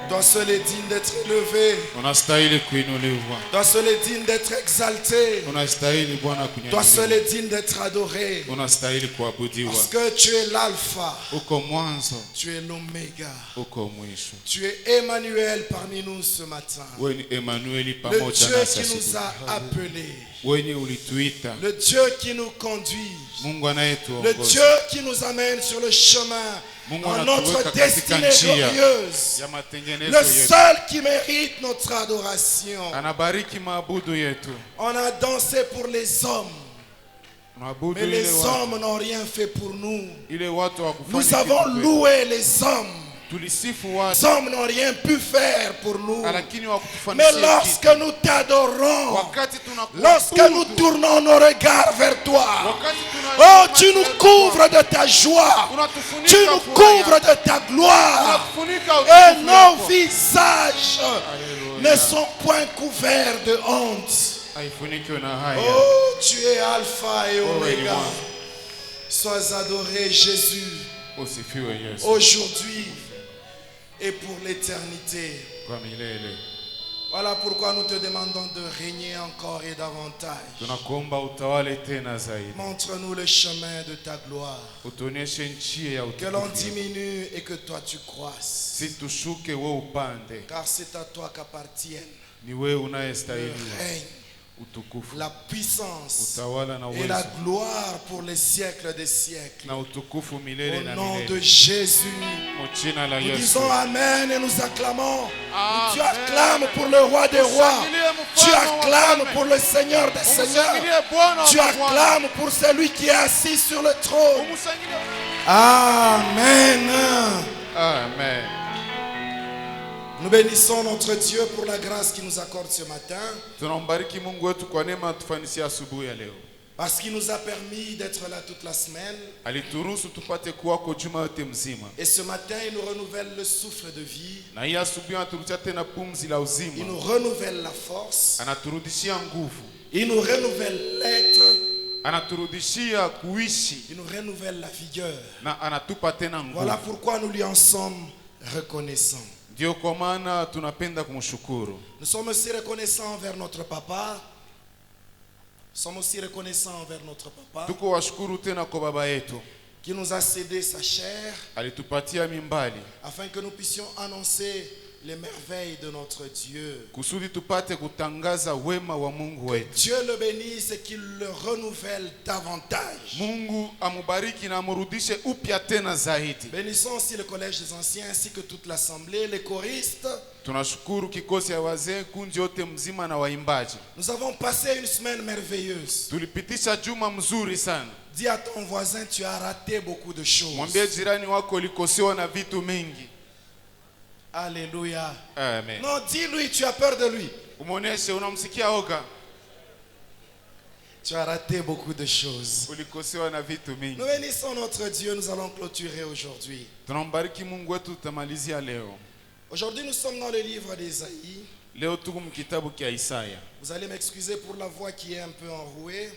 Toi seul est digne d'être élevé. Toi seul est digne d'être exalté. Toi seul est digne d'être adoré. Parce que tu es l'alpha. Tu es l'oméga. Tu es Emmanuel parmi nous ce matin. Le Dieu qui nous a appelés. Le Dieu qui nous conduit. Le Dieu qui nous amène sur le chemin en notre destinée glorieuse. Le seul qui mérite notre adoration. On a dansé pour les hommes, mais les hommes n'ont rien fait pour nous. Nous avons loué les hommes. Les hommes n'ont rien pu faire pour nous. Mais lorsque nous t'adorons, lorsque nous tournons nos regards vers toi, oh, tu nous couvres de ta joie, tu nous couvres de ta gloire, et nos visages ne sont point couverts de honte. Oh, tu es Alpha et Oméga. Sois adoré, Jésus, aujourd'hui et pour l'éternité. Voilà pourquoi nous te demandons de régner encore et davantage. Montre-nous le chemin de ta gloire. Que l'on diminue et que toi tu croisses. Car c'est à toi qu'appartiennent le règne, la puissance et la gloire pour les siècles des siècles. Au nom de Jésus, nous disons Amen et nous acclamons. Tu acclames pour le roi des rois. Tu acclames pour le Seigneur des seigneurs. Tu acclames pour celui qui est assis sur le trône. Amen. Amen. Nous bénissons notre Dieu pour la grâce qu'il nous accorde ce matin. Parce qu'il nous a permis d'être là toute la semaine. Et ce matin, il nous renouvelle le souffle de vie. Il nous renouvelle la force. Il nous renouvelle l'être. Il nous renouvelle la vigueur. Voilà pourquoi nous lui en sommes reconnaissants. Nous sommes aussi reconnaissants envers notre papa. Nous sommes aussi reconnaissants envers notre papa qui nous a cédé sa chair afin que nous puissions annoncer les merveilles de notre Dieu. Dieu le bénisse et qu'il le renouvelle davantage. Bénissons aussi le collège des anciens ainsi que toute l'assemblée, les choristes. Nous avons passé une semaine merveilleuse. Dis à ton voisin, tu as raté beaucoup de choses. Alléluia. Amen. Non, dis-lui, tu as peur de lui. Tu as raté beaucoup de choses. Nous bénissons notre Dieu, nous allons clôturer aujourd'hui. Aujourd'hui, nous sommes dans le livre d'Ésaïe. Vous allez m'excuser pour la voix qui est un peu enrouée.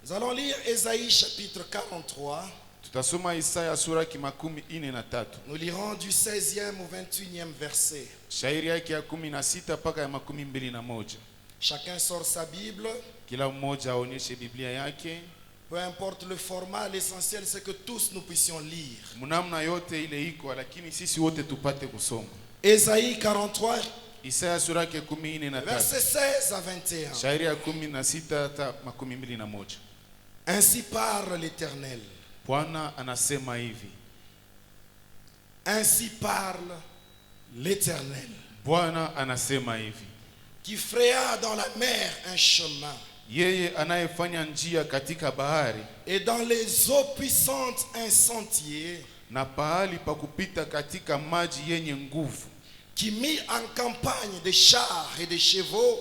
Nous allons lire Ésaïe chapitre 43. Nous lirons du 16e au 21e verset. Chacun sort sa Bible. Peu importe le format, l'essentiel c'est que tous nous puissions lire. Ésaïe 43, verset 16 à 21. Ainsi parle l'Éternel. Ainsi parle l'Éternel, qui fraya dans la mer un chemin, et dans les eaux puissantes un sentier, qui mit en campagne des chars et des chevaux,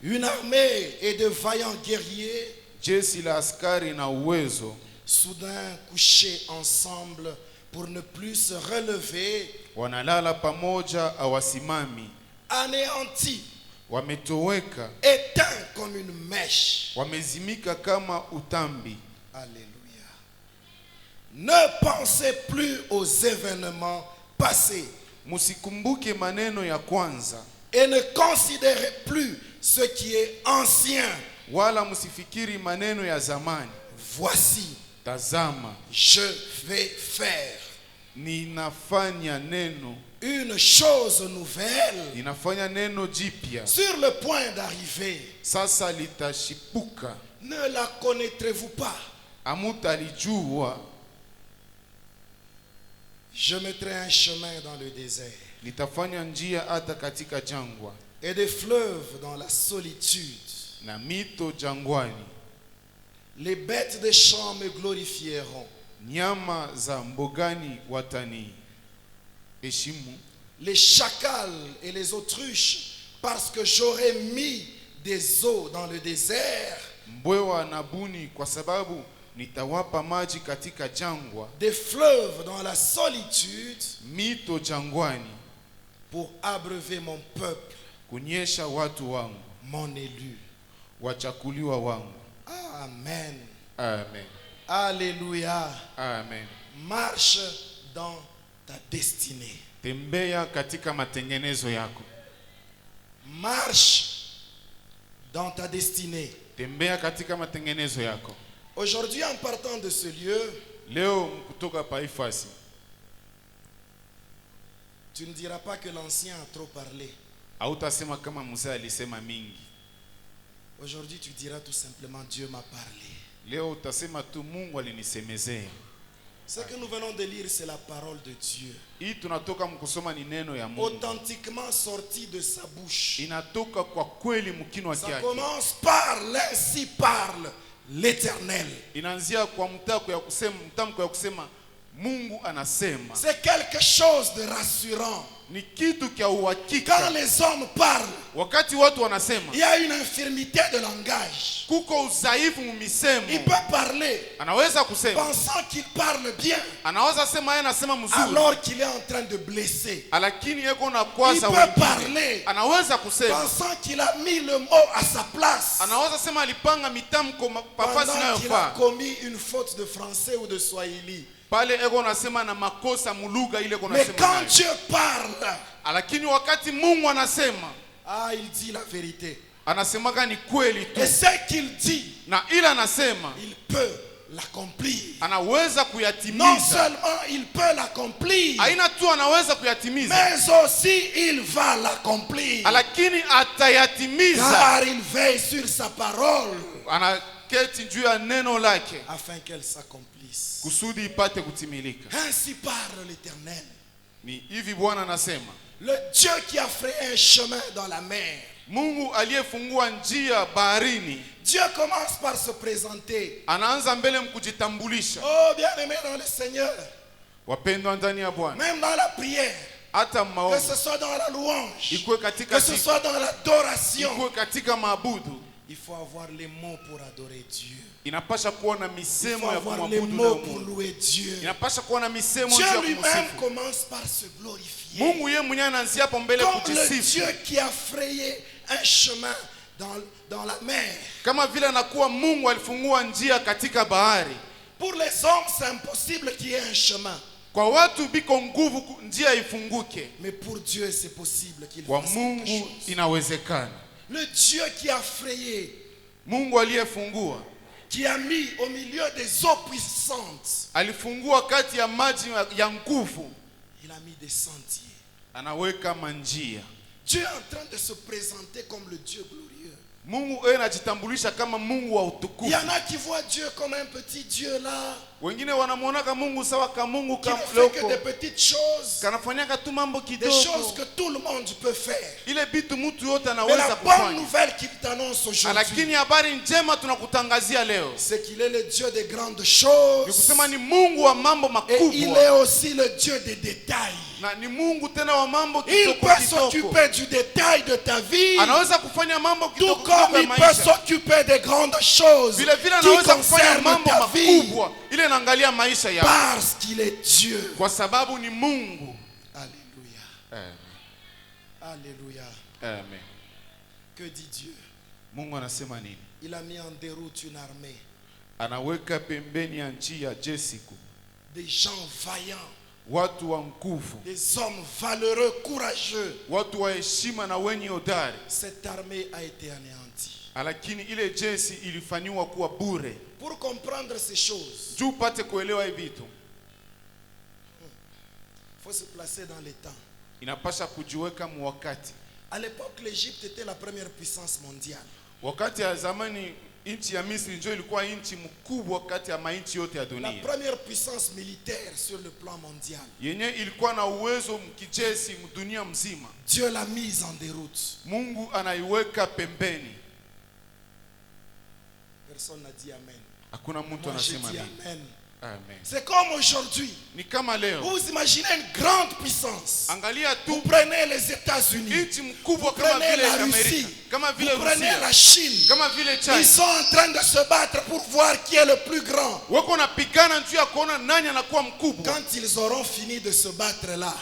une armée et de vaillants guerriers, soudain couchés ensemble pour ne plus se relever, anéantis, éteints comme une mèche. Alléluia. Ne pensez plus aux événements passés. Musikumbuke maneno ya kwanza. Et ne considérez plus ce qui est ancien. Wala musifikiri maneno ya zamani. Voici, tazama, je vais faire ninafanya neno, une chose nouvelle, ninafanya neno jipya, sur le point d'arriver. Sasa litashipuka. Ne la connaîtrez-vous pas? Hamutalijua. Je mettrai un chemin dans le désert, nitafanya njia hata katika jangwa, et des fleuves dans la solitude. na mito jangwani. Les bêtes des champs me glorifieront. Nyama za mbogani watani heshimu. Les chacals et les autruches, parce que j'aurai mis des eaux dans le désert. Mbwewa na buni kwa sababu nitawapa maji katika jangwa. Des fleuves dans la solitude, mito jangwani, pour abreuver mon peuple, kunyesha watu wangu, mon élu, wachakuliwa wangu. Amen. Amen. Alléluia. Amen. Marche dans ta destinée. Tembea katika matengenezo yako. Marche dans ta destinée. Tembea katika matengenezo yako. Aujourd'hui, en partant de ce lieu, leo kutoka paifasi, tu ne diras pas que l'ancien a trop parlé. Hautasema kama mzee alisema mingi. Aujourd'hui, tu diras tout simplement, Dieu m'a parlé. Leo utasema tu Mungu alinisemezea. Ce que nous venons de lire, c'est la parole de Dieu. Hii tunatoka mkusoma ni neno ya Mungu. Authentiquement sorti de sa bouche. Inatoka kwa kweli mkinwa Ça kyake. commence par l'ainsi parle l'Éternel. Inaanzia kwa mtamko ya kusema Mungu anasema. C'est quelque chose de rassurant. Ni kitu kia uhakika. Quand les hommes parlent, wakati watu wanasema, il y a une infirmité de langage. Kuko udhaifu misemo. Il peut parler, anaweza kusema, pensant qu'il parle bien, anaweza sema yeye anasema mzuri, alors qu'il est en train de blesser. Lakini yeko na kwaza wengine. Il peut parler, anaweza kusema, pensant qu'il a mis le mot à sa place. Anaweza sema alipanga mitamko pafasi Pendant qu'il inayofaa. a commis une faute de français ou de swahili. Pale ego nasema na makosa muluga ile ego Mais nasema. quand Dieu parle, lakini wakati Mungu anasema, il dit la vérité. Anasemaka ni kweli tu. Et ce qu'il dit, na ila anasema, il peut l'accomplir. Anaweza kuyatimiza. Non seulement il peut l'accomplir, haina tu anaweza kuyatimiza, mais aussi il va l'accomplir. Lakini atayatimiza. Car il veille sur sa parole, anaketi juu ya neno lake, afin qu'elle s'accomplisse. kusudi ipate kutimilika. Ainsi parle l'Éternel. Ni hivi Bwana anasema. Le Dieu qui a frayé un chemin dans la mer. Mungu aliyefungua njia baharini. Dieu commence par se présenter. Anaanza mbele mkujitambulisha. Oh, bien-aimé dans le Seigneur. Wapendwa ndani ya Bwana. Même dans la prière. Hata maombi. Que ce soit dans la louange. Ikuwe katika que ce soit dans l'adoration. Ikuwe katika maabudu. Il faut avoir les mots pour adorer Dieu. Inapasha kuwa na misemo ya kumwabudu Mungu. Il faut avoir les mots pour louer Dieu. Inapasha kuwa na misemo Dieu ya kumsifu. lui-même commence par se glorifier. Mungu yeye mwenyewe anaanzia hapo mbele kujisifu. Comme le Dieu qui a frayé un chemin dans la mer. Kama vile anakuwa Mungu alifungua njia katika bahari. Pour les hommes, c'est impossible qu'il y ait un chemin. Kwa watu biko nguvu njia ifunguke. Mais pour Dieu, c'est possible qu'il fasse quelque Mungu chose. Inawezekana. Le Dieu qui a frayé, Mungu aliyefungua, qui a mis au milieu des eaux puissantes, alifungua kati ya maji ya nguvu. Il a mis des sentiers. Anaweka manjia. Dieu est en train de se présenter comme le Dieu glorieux. Mungu anajitambulisha kama Mungu wa utukufu. Il y en a qui voient Dieu comme un petit Dieu là. Wengine wanamuona kama Mungu sawa kama Mungu kama loko. Qui ne fait que des petites choses. Kanafanyaka tu mambo kidogo. Des choses que tout le monde peut faire. Ile bitu mtu yote Mais anaweza la kufanya. bonne nouvelle qu'il t'annonce aujourd'hui. Lakini habari njema tunakutangazia leo. C'est qu'il est le Dieu des grandes choses. Ni kusema ni Mungu wa mambo makubwa. Et il est aussi le Dieu des détails. Na ni Mungu tena wa mambo il peut s'occuper du détail de ta vie. Anaweza kufanya mambo tout comme il peut s'occuper des grandes choses vile vile anaweza kufanya mambo makubwa ile inaangalia maisha yako. Parce qu'il est Dieu. Kwa sababu ni Mungu. Alléluia. Amen. Alléluia. Amen. Que dit Dieu? Mungu anasema nini? Il a mis en déroute une armée. Anaweka pembeni ya nchi ya jeshi. Des gens vaillants. Watu wa nguvu. Des hommes valeureux, courageux. Watu wa heshima na wenye hodari. Cette armée a été anéantie. Lakini ile jeshi ilifanywa kuwa bure. Pour comprendre ces choses, juu pate kuelewa hivi vitu, faut se placer dans les temps. Inapasha kujiweka mwakati. À l'époque, l'Égypte était la première puissance mondiale. Wakati ya zamani nchi ya Misri ndio ilikuwa nchi mkubwa kati ya mainchi yote ya dunia. La première puissance militaire sur le plan mondial. Yenye ilikuwa na uwezo mkijeshi dunia mzima. Dieu l'a mise en déroute. Mungu anaiweka pembeni. Personne n'a dit amen. Hakuna mtu anasema amen. Amen. C'est comme aujourd'hui. Ni kama leo. Vous imaginez une grande puissance. Angalia tu. Vous prenez les États-Unis. Vous prenez la Russie. Vous prenez la Chine. Ils sont en train de se battre pour voir qui est le plus grand. Quand ils auront fini de se battre là,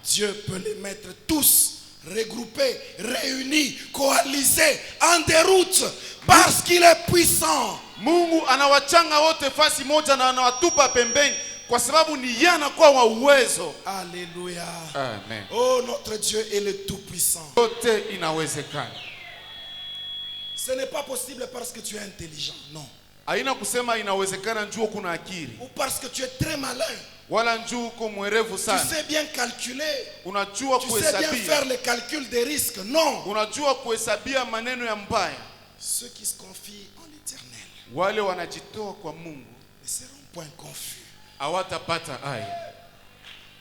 Dieu peut les mettre tous regroupés, réunis, coalisés, en déroute, parce qu'il est puissant. Mungu anawachanga wote fasi moja na anawatupa pembeni kwa sababu ni yeye anakuwa wa uwezo. Alléluia. Amen. Oh, notre Dieu est le tout puissant. Yote inawezekana. Ce n'est pas possible parce que tu es intelligent, non. Haina kusema inawezekana njoo kuna akili. Ou parce que tu es très malin. Wala njoo uko mwerevu sana. Tu sais bien calculer. Unajua kuhesabia. Tu sais bien faire le calcul des risques, non. Unajua kuhesabia maneno ya mbaya. Ceux qui se confient en l'Éternel, wale wanajitoa kwa Mungu, ne seront point confus. Hawatapata haya.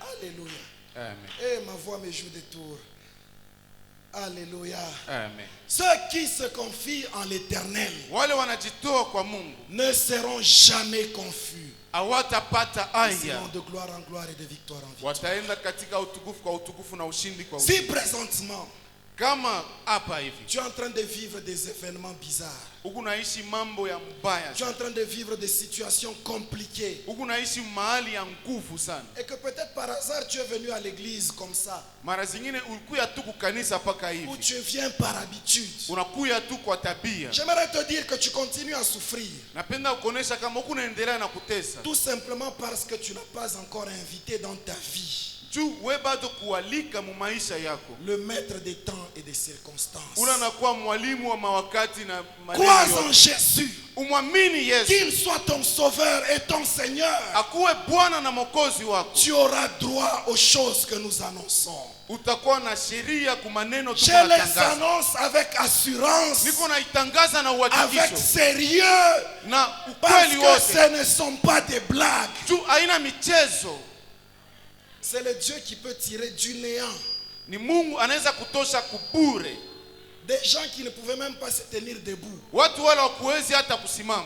Alléluia. Amen. Et ma voix me joue des tours. Alléluia. Amen. Ceux qui se confient en l'Éternel wale wanajitoa kwa Mungu ne seront jamais confus. Hawatapata haya. De gloire en gloire et de victoire en victoire. Wataenda katika utukufu kwa utukufu na ushindi kwa ushindi. Si présentement kama hapa hivi tu es en train de vivre des événements bizarres, ukunaishi mambo ya mbaya, tu es en train de vivre des situations compliquées, ukunaishi mahali ya nguvu sana, et que peut-être par hasard tu es venu à l'église comme ça, mara zingine ulikuya tu kukanisa paka hivi, ou tu viens par habitude, unakuya tu kwa tabia. J'aimerais te dire que tu continues à souffrir, napenda kuonesha kama unaendelea na kutesa, tout simplement parce que tu n'as pas encore invité dans ta vie le maître des temps et des circonstances. Crois en Jésus, qu'il soit ton sauveur et ton Seigneur. Tu auras droit aux choses que nous annonçons. Je les annonce avec assurance, avec sérieux, parce que ce ne sont pas des blagues. C'est le Dieu qui peut tirer du néant. Ni Mungu anaweza kutosha kubure. Des gens qui ne pouvaient même pas se tenir debout. Watu wale hawakuwezi hata kusimama.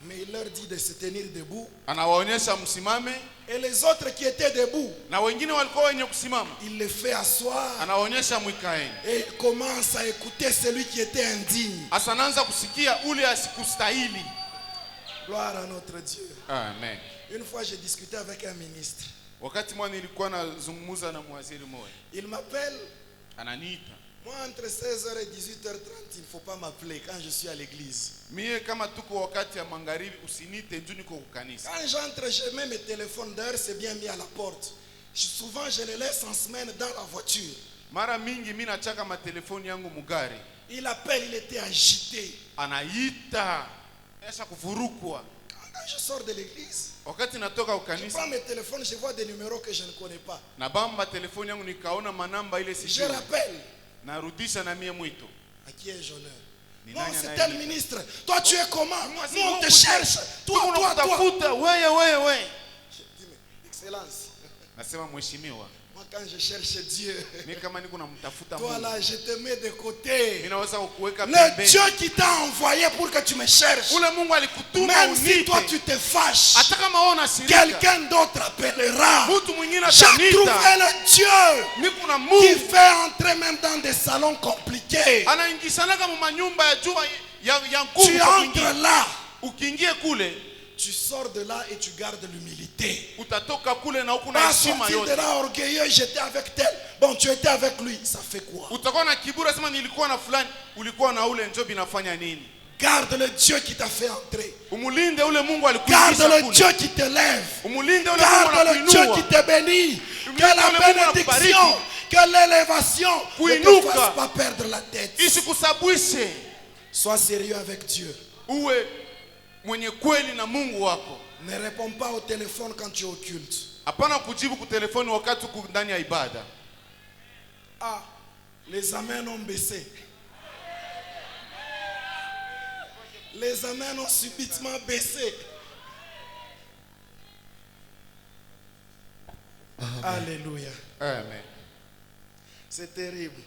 Mais il leur dit de se tenir debout. Anawaonyesha msimame. Et les autres qui étaient debout, na wengine walikuwa wenye kusimama, il les fait asseoir. Anawaonyesha mwikaeni. Et il commence à écouter celui qui était indigne. Asanaanza kusikia ule asikustahili. Gloire à notre Dieu. Amen. Une fois j'ai discuté avec un ministre. Wakati mwana nilikuwa nazungumza na mwaziri mmoja. Il m'appelle. Ananiita. Moi entre 16h et 18h30, il ne faut pas m'appeler quand je suis à l'église. Mie kama tuko wakati ya magharibi usinite njoo niko kukanisa. Quand j'entre, je mets mes téléphones d'ailleurs, c'est bien mis à la porte. Souvent je les laisse en semaine dans la voiture. Mara mingi mimi nachaka ma telefoni yangu mugari. Il appelle, il était agité. Anaita. Esa kuvurukwa. Quand je sors de l'église, wakati natoka ukanisa, je prends mes téléphones, je vois des numéros que je ne connais pas. Na bamba telefoni yangu nikaona manamba ile sijui. Je rappelle. Narudisha na mie mwito. À qui ai-je honneur? Non, c'est tel ministre. Toi tu es comment? Nous on te cherche. Toi. Wewe. Je dis mais excellence. Nasema mheshimiwa. Moi quand je cherche Dieu, toi là je te mets de côté. Le Dieu qui t'a envoyé pour que tu me cherches, même si toi tu te fâches, quelqu'un d'autre appellera. J'ai trouvé le Dieu qui fait entrer même dans des salons compliqués. Tu entres là, tu sors de là et tu gardes l'humilité. Pas sortir de là orgueilleux, j'étais avec tel. Bon, tu étais avec lui, ça fait quoi? Garde le Dieu qui t'a fait entrer. Umulinde ule Mungu Garde alikuingisha le kule. Dieu qui te lève. Umulinde ule Mungu Garde le Dieu anakuinua. qui te bénit. Que Umulinde la ule Mungu bénédiction, anakubariki. que l'élévation ne te Kuinuka. fasse pas perdre la tête. Isikusabwishe. Sois sérieux avec Dieu. Uwe mwenye kweli na Mungu wako. Ne réponds pas au téléphone quand tu es au culte. Hapana kujibu ku telefoni wakati uko ndani ya ibada. Ah, les amens ont baissé. Les amens ont subitement baissé. Alléluia. Amen. C'est terrible.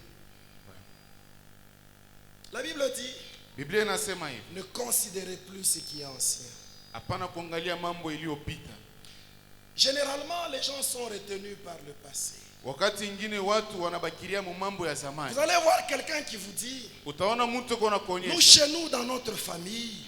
La Bible dit, Biblia inasema hivi. ne considérez plus ce qui est ancien. Hapana kuangalia mambo iliyopita. Généralement, les gens sont retenus par le passé. Wakati ingine watu wanabakiria mambo ya zamani. Vous allez voir quelqu'un qui vous dit, Utaona mtu kona nous kuonyesha. chez nous, dans notre famille,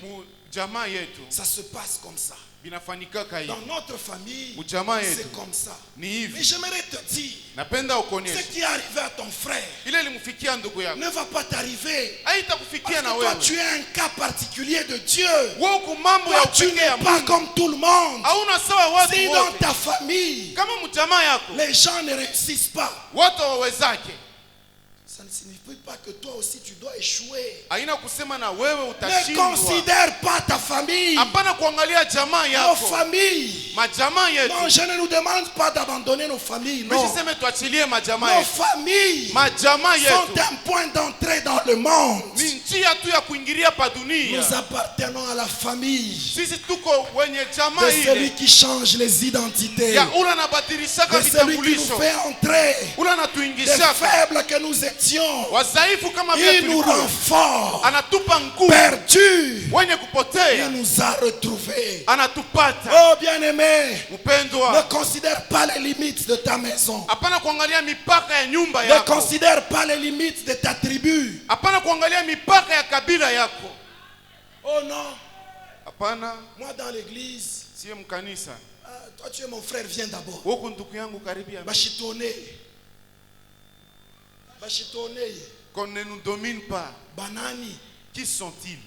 Jamaa yetu ça se passe comme ça. binafanyika hivi. Dans notre famille, Ujamaa yetu c'est comme ça. ni Mais hivi. j'aimerais te dire, Napenda ce ukuonyeshe. qui est arrivé à ton frère Ile ilimfikia ndugu yako. ne va pas t'arriver. Haitakufikia na Parce que toi, wewe. tu es un cas particulier de Dieu. Wewe uko mambo ya Toi, tu upekee ya n'es pas Mungu. comme tout le monde. Hauna sawa watu Si dans wote. ta famille, Kama mjamaa yako les gens ne réussissent pas, watu wawezake. ça ne signifie pas que toi aussi tu dois échouer. Haina kusema na wewe Ne utashindwa. considère pas ta famille. Hapana kuangalia jamaa Nos yako. familles. Majamaa yetu. Non, je ne nous demande pas d'abandonner nos familles. Non. Msiseme tuachilie majamaa Nos yetu. familles Majamaa sont yetu un point d'entrée dans le monde. ni njia tu ya kuingilia pa dunia. Nous appartenons à la famille Sisi tuko wenye jamaa de celui ile qui change les identités, ya ula nabadirishaka de celui qui nous vitambulisho, fait entrer, ula des natuingishaka faibles que nous étions. wazaifu kama vile Il nous tulikuwa, rend forts, anatupa nguvu, perdus. wenye Il kupotea nous a retrouvés. anatupata. Oh bien-aimé, ne Mpendwa, considère pas les limites de ta maison. hapana kuangalia mipaka ya nyumba Ne yako, considère pas les limites de ta tribu. hapana kuangalia mipaka ya kabila yako. Oh non, Hapana, moi dans l'église, siye mkanisa. toi tu es mon frère, viens d'abord. Huko ndugu yangu karibia. Bashitone. Bashitone. Qu'on ne nous domine pas. Banani. Qui sont-ils?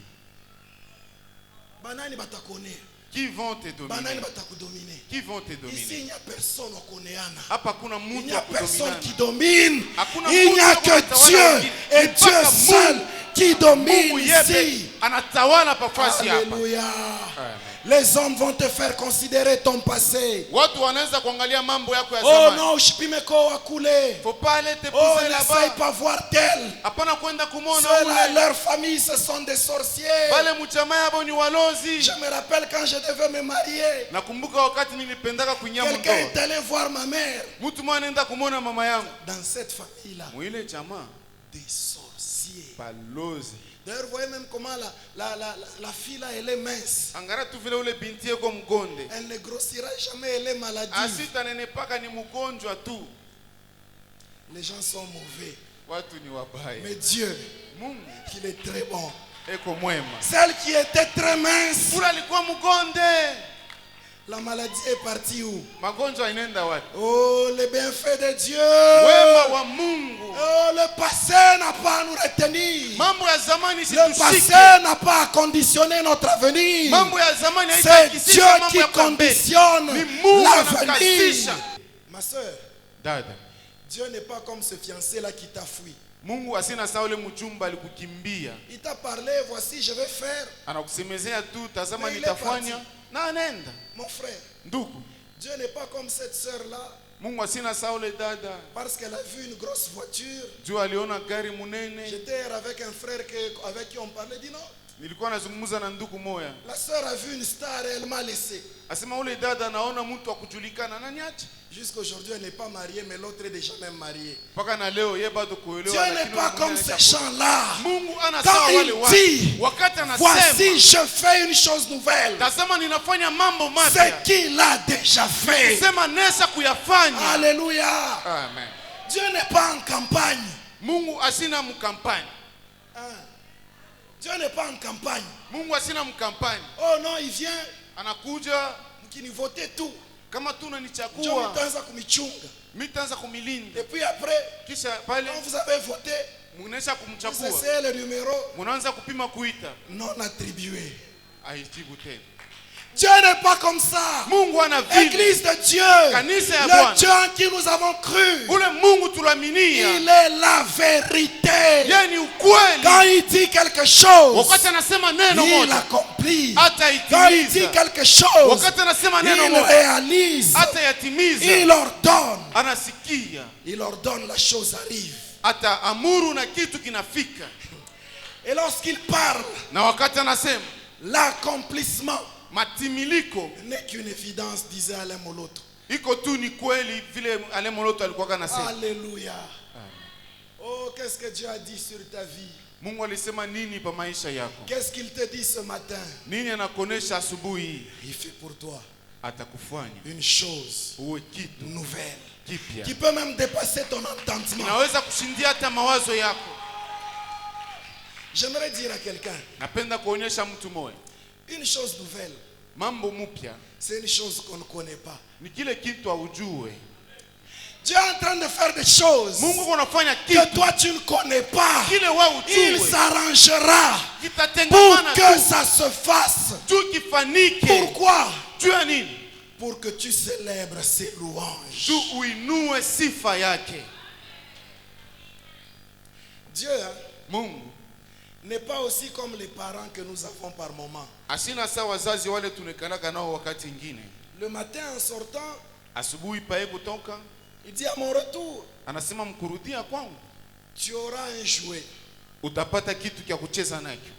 Banani batakone. Qui vont te Banani dominer? batakudominer. Qui vont te Ici, dominer? il n'y a personne au Konéana. Hapa kuna Il mtu n'y wa a personne kudominana. qui domine. Hakuna Il n'y a mtu wa que kutawala Dieu wengine. et Mpaka Dieu Mungu. seul qui domine Mungu yeye ici. anatawala pafasi hapa. Alléluia. Amen. Les hommes vont te faire considérer ton passé. Watu wanaweza kuangalia mambo yako ya Oh zamani. non, Shipimeko a coulé. Faut pas aller te Oh, poser n'essaye là-bas. pas voir tel. Hapana kwenda kumona Ceux-là, ule. leur famille, ce sont des sorciers. Bale mjamaa yabo ni walozi. Je me rappelle quand je devais me marier. Nakumbuka wakati nilipendaka kuingia Quelqu'un est mtoto. allé voir ma mère. Mtu mmoja anaenda kumona mama yangu. Dans cette famille-là, Mwile jamaa des sorciers. balozi. D'ailleurs, vous voyez même comment la fille là, elle est mince. Angara tu vile ule binti yako mgonde. Elle ne grossira jamais, elle est maladive. Asita nenepaka ni mgonjwa tu. Les gens sont mauvais. Watu ni wabaya. Mais Dieu, Mungu il est très bon. eko mwema. Celle qui était très mince, Ule alikuwa mgonde. la maladie est partie où? Magonjwa inaenda wapi? Oh, les bienfaits de Dieu. Wema wa Mungu. Oh, le passé n'a pas à nous retenir. Mambo ya zamani Le passé situshike. n'a pas à conditionner notre avenir. Mambo ya zamani C'est haitaikisisha Dieu mambo qui ya kwa mbele. conditionne Ni Mungu l'avenir. anakasisha. Ma soeur, Dada, Dieu n'est pas comme ce fiancé là qui t'a fui. Mungu asina sawa ule mjumba alikukimbia. Il t'a parlé, voici, je vais faire. Anakusemezea tu tazama Mais il est nitafanya parti. na anaenda. Mon frère, Ndugu, Dieu n'est pas comme cette sœur là Mungu asina sawa ule dada. parce qu'elle a vu une grosse voiture. Juu aliona gari munene. J'étais avec un frère avec qui on parlait, dit non. Nilikuwa nazungumza na ndugu moya. La sœur a vu une star et elle m'a laissé. Asema ule dada anaona mtu wa kujulikana ananiacha. Jusqu'aujourd'hui, elle n'est pas mariée, mais l'autre est déjà même mariée. Mpaka na leo yeye bado kuelewa. Dieu n'est pas comme ces gens-là. Mungu ana Quand sawa wale il watu. dit, Wakati anasema, voici, je fais une chose nouvelle. tazama ninafanya mambo mapya. C'est qu'il l'a déjà fait. Sema nesa kuyafanya. Alléluia. Amen. Dieu n'est pas en campagne. Mungu asina mkampani. Hein? Dieu n'est pas en campagne. Mungu asina mkampani. Oh non, il vient. Anakuja Qui nous votait tout. kama tu Dieu unanichagua, mitaanza kumichunga. mimi nitaanza kumilinda. Et puis après, Kisha pale quand vous avez voté, Munaanza kumchagua. C'est le numéro Munaanza kupima kuita. non attribué. Aijibu tena. Dieu n'est pas comme ça. Mungu ana vile. Église de Dieu. Kanisa ya Le Bwana. Dieu en qui nous avons cru. Ule Mungu tulaminia. Il est la vérité. Yeye ni ukweli. Quand il dit quelque chose, Wakati anasema neno il moja, accomplit. ataitimiza. Quand il dit quelque chose, Wakati anasema neno il moja, réalise. atayatimiza. Il ordonne. Anasikia. Il ordonne, la chose arrive. Ataamuru na kitu kinafika. Et lorsqu'il parle, Na wakati anasema, l'accomplissement matimiliko n'est qu'une évidence, disait Alain Moloto. iko tu ni kweli vile Alain Moloto alikuwa anasema. Alléluia. Oh, qu'est-ce que Dieu a dit sur ta vie? Mungu alisema nini pa maisha yako? Qu'est-ce qu'il te dit ce matin? Nini anakuonesha asubuhi? Il fait pour toi Atakufanya une chose uwe kitu nouvelle kipya. qui peut même dépasser ton entendement. Inaweza kushindia hata mawazo yako. J'aimerais dire à quelqu'un, Napenda kuonyesha mtu moja. une chose nouvelle, Mambo mpya c'est une chose qu'on ne connaît pas. ni kile kitu haujue. Dieu est en train de faire des choses Mungu anafanya que kitu toi tu ne connais pas. kile wewe Il ujue. s'arrangera pour Kitatengamana que tu ça se fasse. tu kifanike. Pourquoi? Juu ya nini? Pour que tu célèbres ses louanges. Tu uinue sifa yake. Dieu Mungu n'est pas aussi comme les parents que nous avons par moment. asina saa wazazi wale tunekanaka nao wakati ingine. Le matin en sortant, Asubuhi pae kutoka il dit à mon retour, anasema mkurudia kwangu tu auras un jouet. utapata kitu kya kucheza nacho.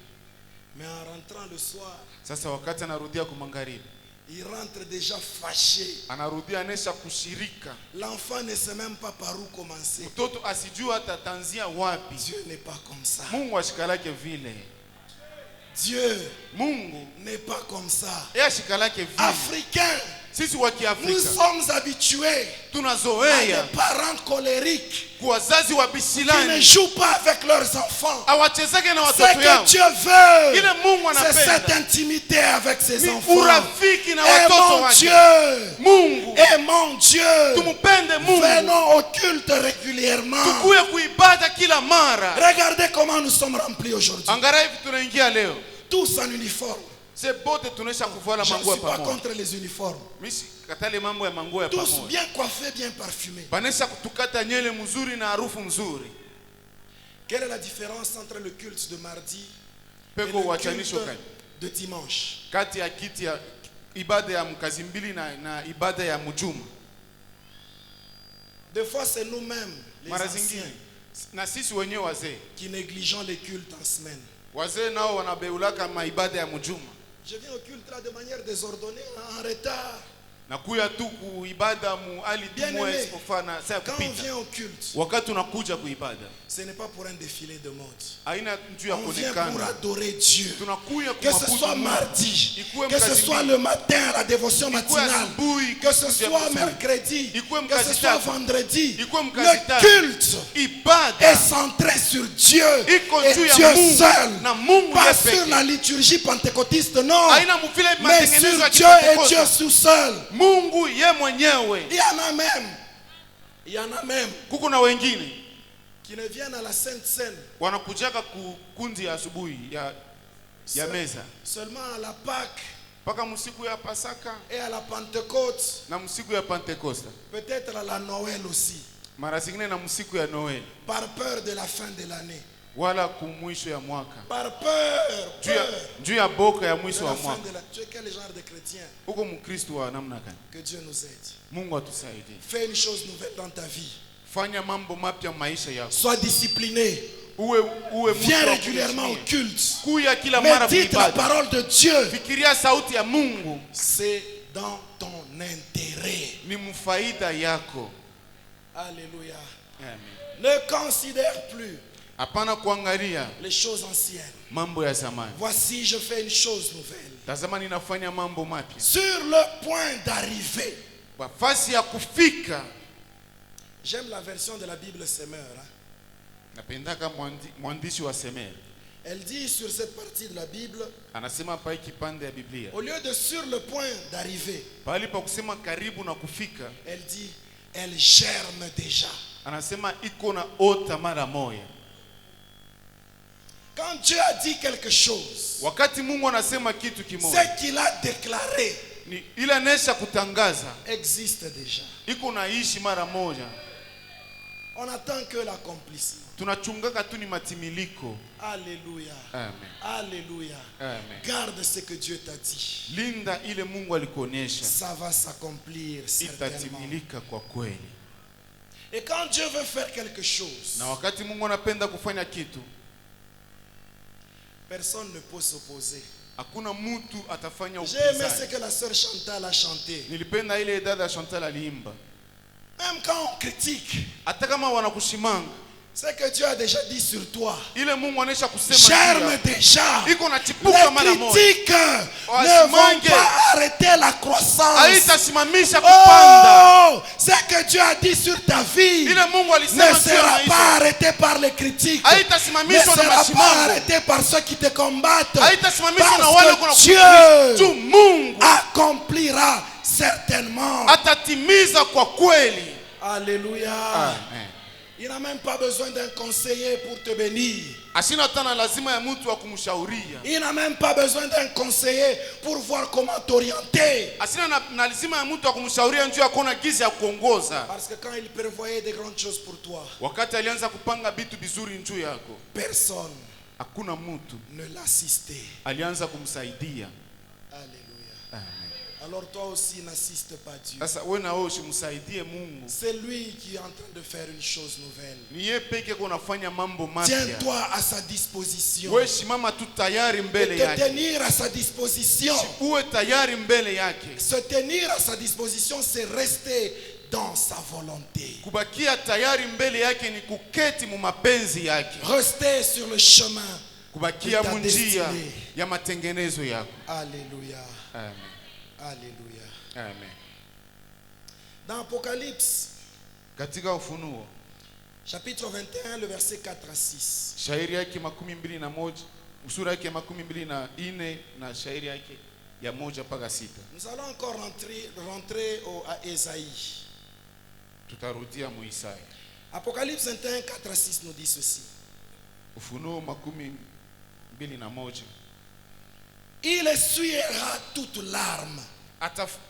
Mais en rentrant le soir, Sasa wakati anarudia kumangaribi, il rentre déjà fâché. anarudia anesha kushirika. L'enfant ne sait même pas par où commencer. Mtoto asijua atatanzia wapi. Dieu n'est pas comme ça. Mungu ashikalake vile. Dieu Mungu n'est pas comme ça. ashikalake vile. Africain, Sisi wa nous Kiafrika sommes habitués à tunazoea des parents colériques kwa wazazi wa qui ne bisilani jouent pas avec leurs enfants. awachezake na Ce watoto que yao. Dieu veut, Ile Mungu c'est cette anapenda intimité avec ses ni enfants. urafiki na Et watoto mon wake. Dieu, Mungu et mon Dieu, tumupende Mungu, venons au culte régulièrement. tukuye kuibada kila mara. Regardez comment nous sommes remplis aujourd'hui. Angalia hivi tunaingia leo, Tous en uniforme. se bote tunaisha kuvala Je ne manguo ya suis pas pamoja. contre les uniformes. Mimi katale mambo ya manguo ya Tous pamoja. bien coiffés, bien parfumés. Banesha kutukata nyele mzuri na harufu mzuri. Quelle est la différence entre le culte de mardi et Peko le wachanisho culte kani. de dimanche? Kati ya kiti ya ibada ya mkazi mbili na ibada ya mjuma. Des fois, c'est nous-mêmes, les Mara anciens, zingine na sisi wenyewe wazee. qui négligeons les cultes en semaine. Wazee nao wanabeulaka maibada ya mjuma. Je viens au culte là de manière désordonnée, en retard. Na kuya tu kuibada mu ali Bien tumwe aimé, sipofana saa quand on kupita. vient au culte, Wakati unakuja kuibada, ce n'est pas pour un défilé de mode. haina njuu ya On vient pour kuonekana. adorer Dieu. Tunakuya Que ce kumwabudu soit Mungu. mardi, Ikuwe que ce mkazi soit mbili. le matin à la dévotion Ikuwe matinale, asubuhi, que ce ikuwe soit asubuhi. mercredi, Ikuwe que mkazi ce soit tatu. vendredi, Ikuwe mkazi le tatu. culte Ibada est centré sur Dieu iko et juu ya Dieu Mungu seul. na Mungu Pas yeye sur pekee. la liturgie pentecôtiste, non, Haina mvile mais matengenezo sur ya Dieu et Kipentekoste. Dieu tout seul. Mungu ye mwenyewe. Il y en a même Kuko na wengine qui ne viennent à la Sainte Seine wanakujaka kukundi ya asubuhi ya meza seulement à la Pâque mpaka msiku ya Pasaka et à la Pentecôte, na msiku ya Pentekoste, peut-être à la Noël aussi, mara zingine na msiku ya Noel, par peur de la fin de l'année, wala kumwisho ya mwaka, par peur juu ya boka ya mwisho de wa la fin mwaka. de la... Tu es quel genre de chrétien? Uko Mkristo wa namna gani? Que Dieu nous aide. Mungu atusaidie. Fais une chose nouvelle dans ta vie. Fanya mambo mapya maisha yako. Sois discipliné. Uwe Viens mtu wa régulièrement au kuheshimia. culte. Kuya kila mara Médite la kuibada. parole de Dieu. Fikiria sauti ya Mungu. C'est dans ton intérêt. Ni mfaida yako. Alléluia. Amen. Ne considère plus Hapana kuangalia les choses anciennes. mambo ya zamani. Voici, je fais une chose nouvelle. Tazama ninafanya mambo mapya. Sur le point d'arriver. Nafasi ya kufika. J'aime la version de la Bible Semeur. Napendaka mwandishi wa Semeur. Elle dit sur cette partie de la Bible, Anasema pa kipande ya Biblia. au lieu de sur le point d'arriver, Pali pa kusema karibu na kufika, elle dit, elle germe déjà. anasema iko na ota mara moja. Quand Dieu a dit quelque chose, wakati Mungu anasema kitu kimoja, ce qu'il a déclaré ni ile anesha kutangaza existe déjà. iko naishi mara moja. On attend que l'accomplissement. Tunachungaka tu ni matimiliko. Alléluia. Amen. Alléluia. Amen. Garde ce que Dieu t'a dit. Linda ile Mungu alikuonyesha. Ça va s'accomplir certainement. Itatimilika kwa kweli. Et quand Dieu veut faire quelque chose, na wakati Mungu anapenda kufanya kitu, personne ne peut s'opposer. Hakuna mtu atafanya upinzani. J'ai aimé ce que la sœur Chantal a chanté. Nilipenda ile dada Chantal aliimba. Même quand on critique, hata kama wanakushimanga, c'est que Dieu a déjà dit sur toi. Ile Mungu anesha kusema germe déjà. Iko na chipuka mara moja. Les critiques ne vont pas arrêter la croissance. Haitasimamisha kupanda. Oh, ce que Dieu a dit sur ta vie Ile Mungu alisema ne sera pas arrêté par les critiques. Ne sera pas arrêté par ceux qui te combattent. Parce que Dieu Mungu accomplira certainement. Atatimiza kwa kweli. Alléluia. Amen. Il n'a même pas besoin d'un conseiller pour te bénir. Il n'a même pas besoin d'un conseiller pour voir comment t'orienter. Parce que quand il prévoyait de grandes choses pour toi, personne ne l'assistait. Alléluia. Alors toi aussi n'assiste pas Dieu. C'est lui qui est en train de faire une chose nouvelle. Tiens-toi à sa disposition. Et te tenir à sa disposition. Se tenir à sa disposition, c'est rester dans sa volonté. Rester sur le chemin de ta destinée. Alléluia. Amen. Alléluia. Amen. Dans Apocalypse, katika Ufunuo, chapitre 21, le verset 4 à 6. Shairi yake 21, sura yake 24 na shairi yake ya 1 mpaka 6. Nous allons encore rentrer à Ésaïe. Tutarudia mu Isaya. Apocalypse 21, 4 à 6 nous dit ceci. Ufunuo 21. Il essuiera toute larme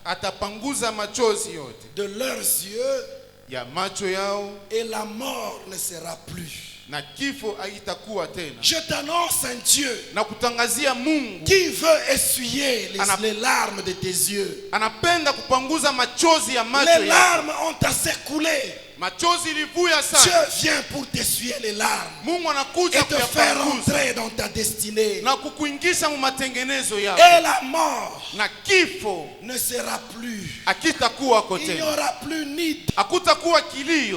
atapanguza machozi yote de leurs yeux, ya macho yao, et la mort ne sera plus. Na kifo haitakuwa tena. Je t'annonce un Dieu na kutangazia Mungu qui veut essuyer les larmes de tes yeux. Anapenda kupanguza machozi ya macho yako. Les larmes ont assez coulé. Machozi ilivuya sana. Dieu vient pour t'essuyer les larmes. Mungu anakuja et te faire entrer dans ta destinée. Na kukuingisha mu matengenezo yako. Et la mort na kifo ne sera plus. Akitakuwa kote. Il n'y aura plus ni hakutakuwa kilio.